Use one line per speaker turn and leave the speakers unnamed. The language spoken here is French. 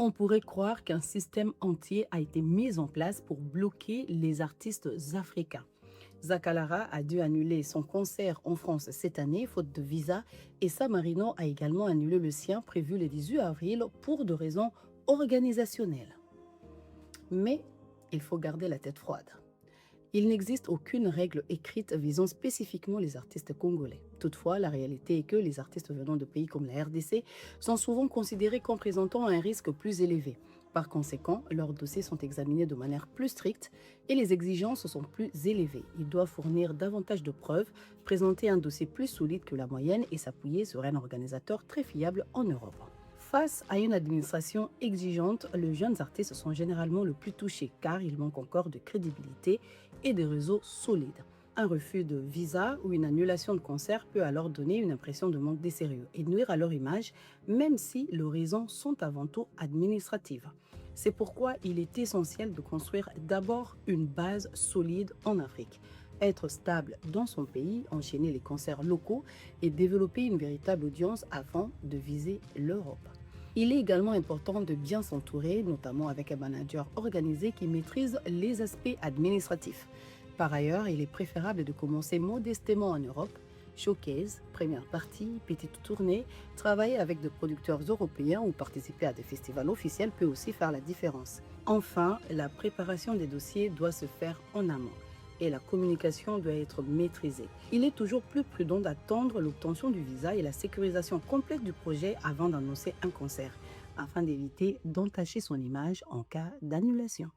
On pourrait croire qu'un système entier a été mis en place pour bloquer les artistes africains. Zakalara a dû annuler son concert en France cette année, faute de visa, et San Marino a également annulé le sien prévu le 18 avril pour de raisons organisationnelles. Mais il faut garder la tête froide. Il n'existe aucune règle écrite visant spécifiquement les artistes congolais. Toutefois, la réalité est que les artistes venant de pays comme la RDC sont souvent considérés comme présentant un risque plus élevé. Par conséquent, leurs dossiers sont examinés de manière plus stricte et les exigences sont plus élevées. Ils doivent fournir davantage de preuves, présenter un dossier plus solide que la moyenne et s'appuyer sur un organisateur très fiable en Europe. Face à une administration exigeante, les jeunes artistes sont généralement le plus touchés car il manque encore de crédibilité et de réseaux solides. Un refus de visa ou une annulation de concert peut alors donner une impression de manque de sérieux et nuire à leur image, même si leurs raisons sont avant tout administratives. C'est pourquoi il est essentiel de construire d'abord une base solide en Afrique. Être stable dans son pays, enchaîner les concerts locaux et développer une véritable audience avant de viser l'Europe. Il est également important de bien s'entourer, notamment avec un manager organisé qui maîtrise les aspects administratifs. Par ailleurs, il est préférable de commencer modestement en Europe, showcase, première partie, petite tournée, travailler avec des producteurs européens ou participer à des festivals officiels peut aussi faire la différence. Enfin, la préparation des dossiers doit se faire en amont et la communication doit être maîtrisée. Il est toujours plus prudent d'attendre l'obtention du visa et la sécurisation complète du projet avant d'annoncer un concert, afin d'éviter d'entacher son image en cas d'annulation.